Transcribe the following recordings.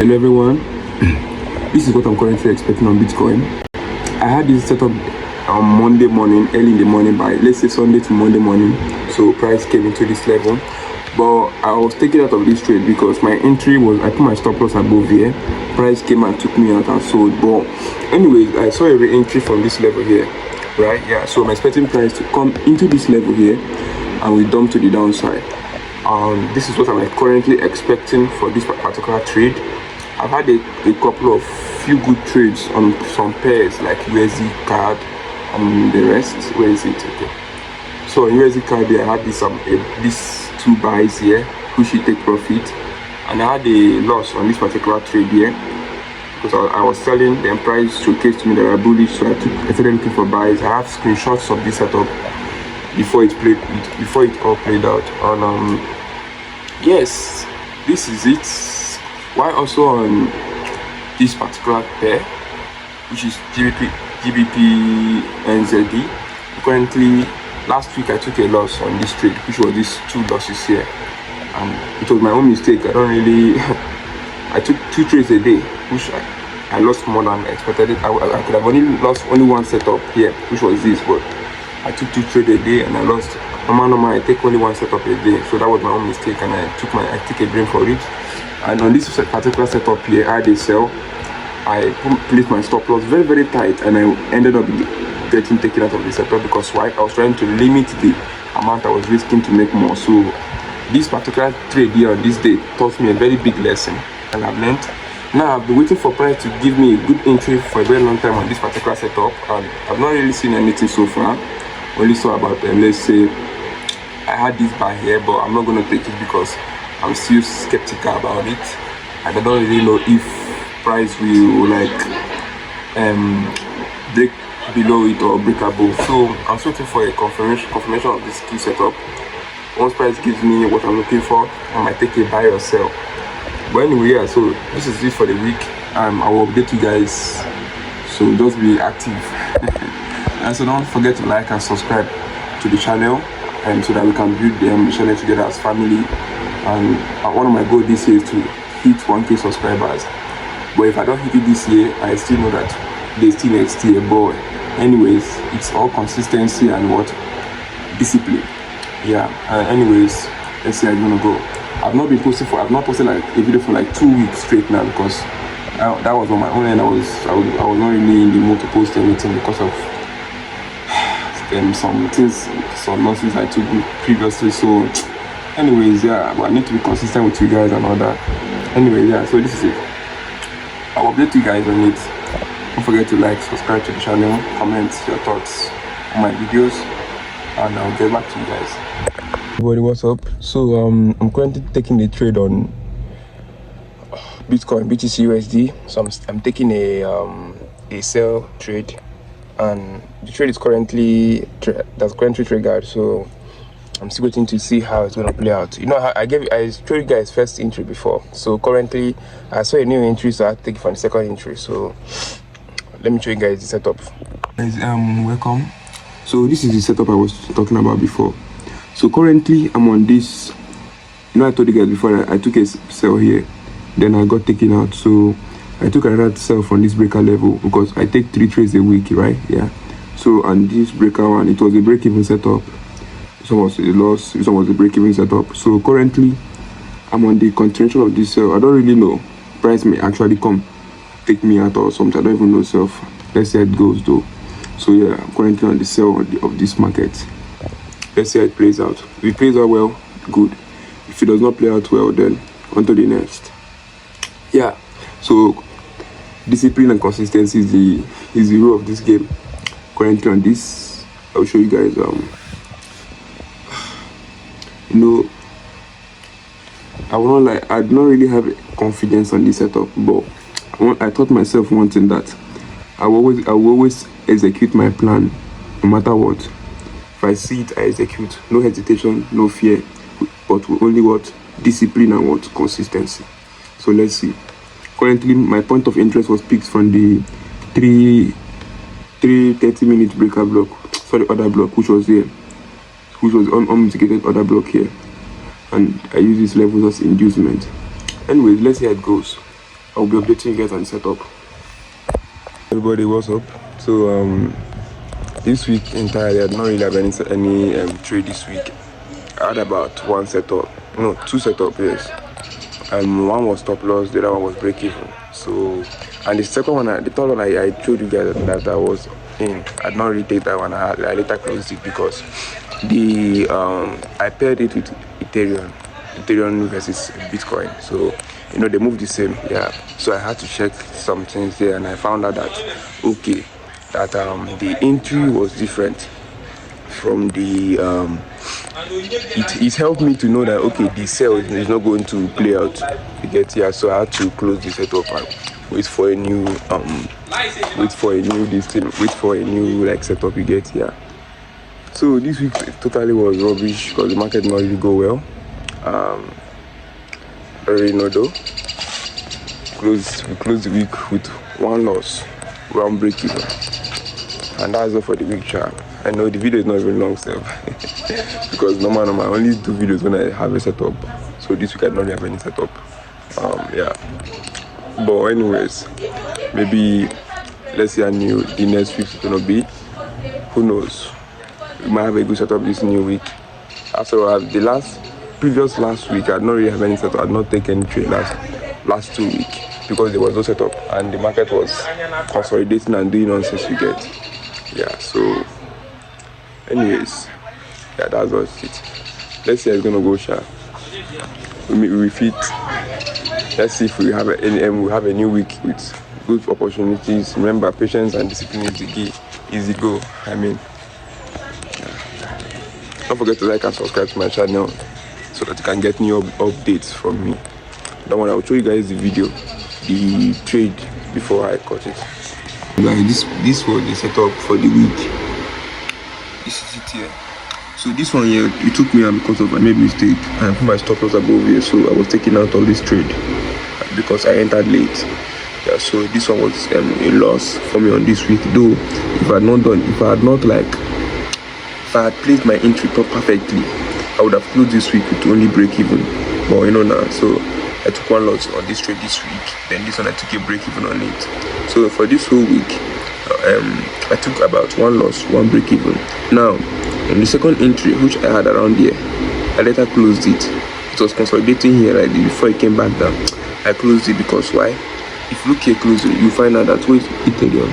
Hello everyone, this is what I'm currently expecting on Bitcoin. I had this setup on Monday morning, early in the morning, by let's say Sunday to Monday morning. So price came into this level, but I was taken out of this trade because my entry was, I put my stop loss above here. Price came and took me out and sold. But anyways, I saw a re-entry from this level here, right? Yeah, so I'm expecting price to come into this level here and we dump to the downside. This is what I'm currently expecting for this particular trade. I've had a couple of few good trades on some pairs like USD card and the rest. Where is it? Okay. So on USD card, I had these two buys here, which you take profit, and I had a loss on this particular trade here because I was selling. Then price showcased to me that I bullish, so I started looking for buys. I have screenshots of this setup before it all played out. And yes, this is it. Why also on this particular pair, which is GBP NZD. Currently, last week I took a loss on this trade, which was these two losses here, and it was my own mistake. I took 2 trades a day, which I lost more than I expected. I could have only lost one setup here, which was this, but I took 2 trades a day and I lost. Normal, I take only one setup a day, so that was my own mistake, and I took a blame for it. And on this particular setup here, I had a sell. I placed my stop loss very, very tight, and I ended up getting taken out of the setup because why? I was trying to limit the amount I was risking to make more. So this particular trade here on this day taught me a very big lesson, and I've learned. Now I've been waiting for price to give me a good entry for a very long time on this particular setup, and I've not really seen anything so far. Only saw about let's say I had this buy here, but I'm not going to take it because I'm still skeptical about it, and I don't really know if price will break below it or break above. So I'm waiting for a confirmation of this key setup. Once price gives me what I'm looking for, I might take a buy or sell. But anyway, yeah, so this is it for the week. I will update you guys, so just be active. And so don't forget to like and subscribe to the channel, and so that we can build the channel together as family. And one of my goals this year is to hit 1K subscribers. But if I don't hit it this year, I still know that there's still next year. But anyways, it's all consistency and what? Discipline. Yeah. Anyways, let's see how it's gonna go. I've not posted like a video for like 2 weeks straight now because that was on my own, and I was not really in the mood to post anything because of some nonsense I took previously. So anyways, yeah, but I need to be consistent with you guys and all that. Anyway, yeah, so this is it. I'll update you guys on it. Don't forget to like, subscribe to the channel, comment your thoughts on my videos, and I'll get back to you guys. Everybody, what's up? So I'm currently taking the trade on Bitcoin, BTC USD. So I'm taking a sell trade, and the trade is currently triggered. So I'm still waiting to see how it's gonna play out. You know, I showed you guys first entry before. So currently I saw a new entry, so I take it from the second entry. So let me show you guys the setup. Guys, welcome. So this is the setup I was talking about before. So currently I'm on this. You know, I told you guys before I took a sell here, then I got taken out. So I took another sell from this breaker level because I take 3 trades a week, right? Yeah. So on this breaker one, it was a break-even setup. This one was a loss, this one was a break-even setup. So currently I'm on the continuation of this sell. I don't really know. Price may actually come take me out or something. I don't even know self. Let's see how it goes though. So yeah, I'm currently on the sell of this market. Let's see how it plays out. If it plays out well, good. If it does not play out well, then on to the next. Yeah. So discipline and consistency is the rule of this game. Currently on this, I'll show you guys you know, I will not lie, I do not really have confidence on this setup, but I thought myself one thing, that I will always execute my plan no matter what. If I see it, I execute. No hesitation, no fear, but only what? Discipline and what? Consistency. So let's see. Currently my point of interest was picked from the 30-minute breaker block, sorry, other block, which was there, which was unmitigated other block here, and I use this level as inducement. Anyways, let's see how it goes. I'll be updating you guys on the setup. Everybody, what's up? So this week entirely I did not really have any trade this week. I had about one setup, no, two setup, yes. One was stop loss, the other one was break even. So, and the second one, the third one I told you guys that I was in. I did not really take that one. I later closed it because the I paired it with Ethereum versus Bitcoin. So they move the same, yeah. So I had to check some things there, and I found out that okay, that the entry was different from the it helped me to know that okay, the sell is not going to play out. You get, yeah. So I had to close the setup and wait for a new like setup. You get, yeah. So this week totally was rubbish because the market did not really go well. Though we closed the week with one loss, one break even, and that's all for the week, chat. I know the video is not even long, still, because normal I only do videos when I have a setup. So this week I don't have any setup. Yeah. But anyways, maybe let's see the next week is gonna be. Who knows? We might have a good setup this new week. After all, previous last week I did not really have any setup. I did not take any trade last 2 weeks because there was no setup and the market was consolidating and doing nonsense. You get, yeah. So anyways, yeah, that's all it. Let's see how it's gonna go, sha. We refit. Let's see if we have a new week with good opportunities. Remember, patience and discipline is the key. Easy go. I mean, yeah. Don't forget to like and subscribe to my channel so that you can get new updates from me. Don't worry, I'll show you guys the video, the trade before I cut it. Guys, this was the setup for the week. This is it here. So this one here, it took me because of I made mistake and put my stop loss above here, so I was taking out of this trade because I entered late. Yeah, so this one was a loss for me on this week. Though if I had placed my entry perfectly, I would have closed this week with only break even. But now, so I took one loss on this trade this week. Then this one I took a break even on it. So for this whole week, I took about one loss, one break even. Now, on the second entry, which I had around here, I later closed it. It was consolidating here right before it came back down. I closed it because why? If you look here closely, you find out that with Ethereum.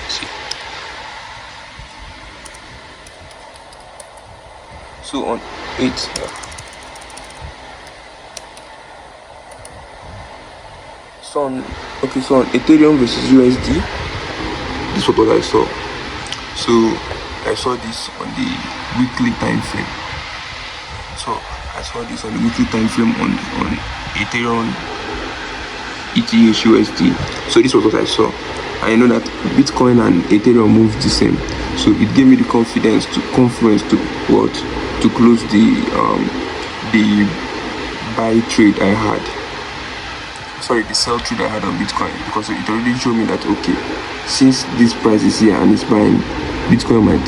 See. So on 8. So on Ethereum versus USD, this was what I saw. So I saw this on the weekly time frame. So I saw this on the weekly time frame on Ethereum, ETH, USD. So this was what I saw. I know that Bitcoin and Ethereum move the same. So it gave me the confidence to close the buy trade I had. Sorry, the sell trade I had on Bitcoin, because it already showed me that okay, since this price is here and it's buying, Bitcoin might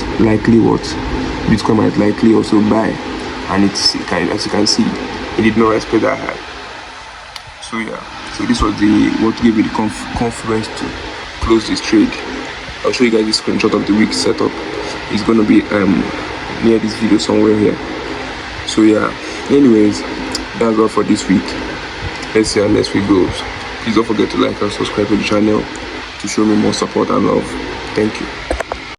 likely also buy, and as you can see, it did not respect that high. So yeah, so this was what gave me the confidence to close this trade. I'll show you guys the screenshot of the week setup. It's gonna be near this video somewhere here. So yeah, anyways, that's all for this week. Let's see how next week goes. Please don't forget to like and subscribe to the channel to show me more support and love. Thank you.